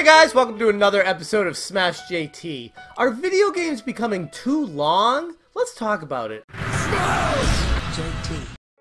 guys, welcome to another episode of Smash JT. Are video games becoming too long? Let's talk about it. Smash JT.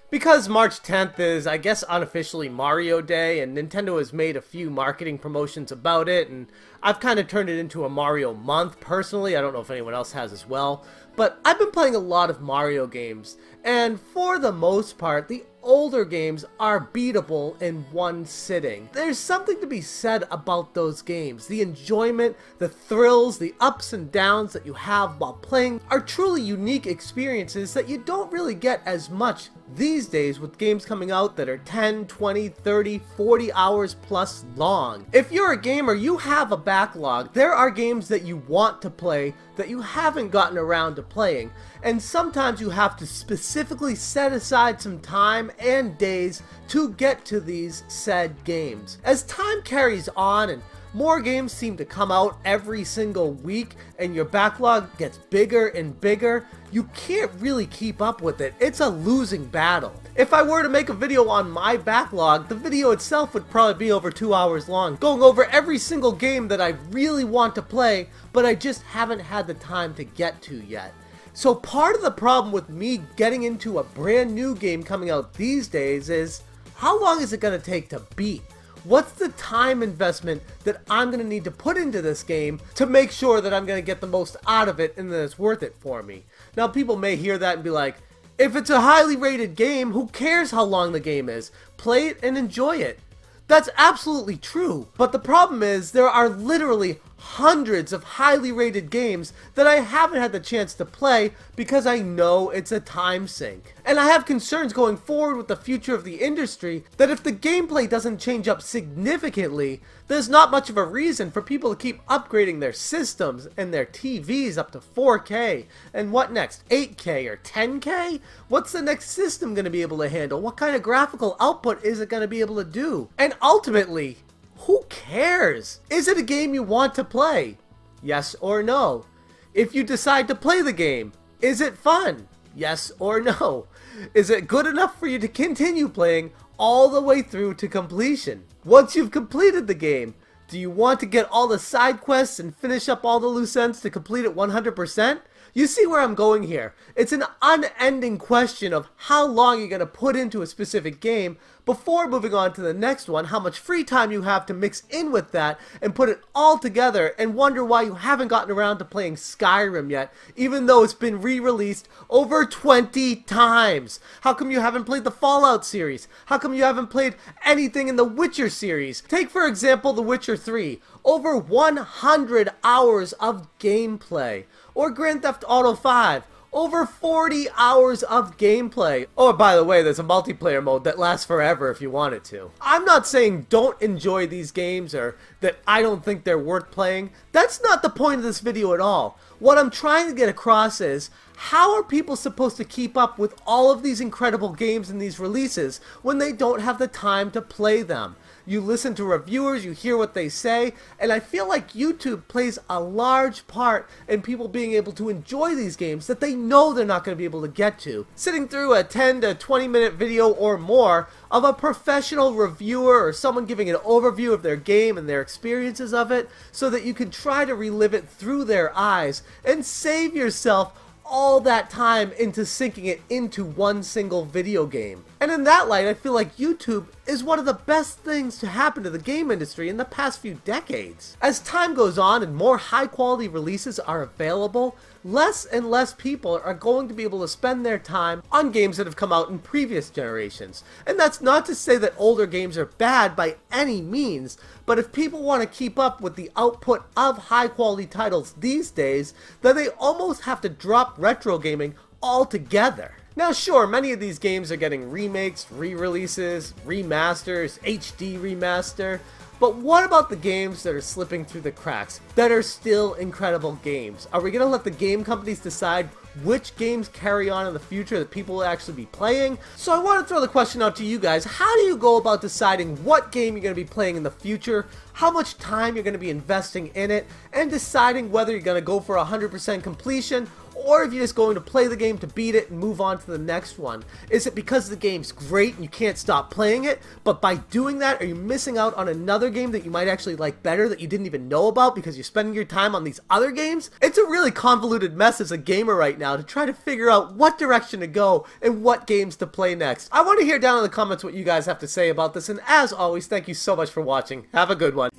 Because March 10th is, I guess, unofficially Mario Day, and Nintendo has made a few marketing promotions about it, and I've kind of turned it into a Mario month personally. I don't know if anyone else has as well, but I've been playing a lot of Mario games, and for the most part, the older games are beatable in one sitting. There's something to be said about those games. The enjoyment, the thrills, the ups and downs that you have while playing are truly unique experiences that you don't really get as much these days with games coming out that are 10, 20, 30, 40 hours plus long. If you're a gamer, you have a backlog. There are games that you want to play that you haven't gotten around to playing, and sometimes you have to specifically set aside some time and days to get to these said games. As time carries on and more games seem to come out every single week and your backlog gets bigger and bigger, you can't really keep up with it. It's a losing battle. If I were to make a video on my backlog, the video itself would probably be over 2 hours long, going over every single game that I really want to play, but I just haven't had the time to get to yet. So part of the problem with me getting into a brand new game coming out these days is, how long is it going to take to beat? What's the time investment that I'm going to need to put into this game to make sure that I'm going to get the most out of it and that it's worth it for me? Now people may hear that and be like, if it's a highly rated game, who cares how long the game is? Play it and enjoy it. That's absolutely true, but the problem is there are literally hundreds of highly rated games that I haven't had the chance to play because I know it's a time sink. And I have concerns going forward with the future of the industry that if the gameplay doesn't change up significantly, there's not much of a reason for people to keep upgrading their systems and their TVs up to 4K. And what next? 8K or 10K? What's the next system going to be able to handle? What kind of graphical output is it going to be able to do? And ultimately, who cares? Is it a game you want to play? Yes or no? If you decide to play the game, is it fun? Yes or no? Is it good enough for you to continue playing all the way through to completion? Once you've completed the game, do you want to get all the side quests and finish up all the loose ends to complete it 100%? You see where I'm going here. It's an unending question of how long you're going to put into a specific game before moving on to the next one, how much free time you have to mix in with that and put it all together, and wonder why you haven't gotten around to playing Skyrim yet, even though it's been re-released over 20 times. How come you haven't played the Fallout series? How come you haven't played anything in the Witcher series? Take for example The Witcher 3. Over 100 hours of gameplay. Or Grand Theft Auto 5. Over 40 hours of gameplay. Oh, by the way, there's a multiplayer mode that lasts forever if you want it to. I'm not saying don't enjoy these games or that I don't think they're worth playing. That's not the point of this video at all. What I'm trying to get across is, how are people supposed to keep up with all of these incredible games and these releases when they don't have the time to play them? You listen to reviewers, you hear what they say, and I feel like YouTube plays a large part in people being able to enjoy these games that they know they're not going to be able to get to. Sitting through a 10 to 20 minute video or more of a professional reviewer or someone giving an overview of their game and their experiences of it so that you can try to relive it through their eyes and save yourself all that time into sinking it into one single video game. And in that light, I feel like YouTube is one of the best things to happen to the game industry in the past few decades. As time goes on and more high quality releases are available, less and less people are going to be able to spend their time on games that have come out in previous generations. And that's not to say that older games are bad by any means, but if people want to keep up with the output of high quality titles these days, then they almost have to drop retro gaming altogether. Now sure, many of these games are getting remakes, re-releases, remasters, HD remaster, but what about the games that are slipping through the cracks, that are still incredible games? Are we going to let the game companies decide which games carry on in the future that people will actually be playing? So I want to throw the question out to you guys. How do you go about deciding what game you're going to be playing in the future, how much time you're going to be investing in it, and deciding whether you're going to go for 100% completion or if you're just going to play the game to beat it and move on to the next one. Is it because the game's great and you can't stop playing it, but by doing that, are you missing out on another game that you might actually like better that you didn't even know about because you're spending your time on these other games? It's a really convoluted mess as a gamer right now to try to figure out what direction to go and what games to play next. I want to hear down in the comments what you guys have to say about this, and as always, thank you so much for watching. Have a good one.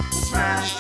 Smash,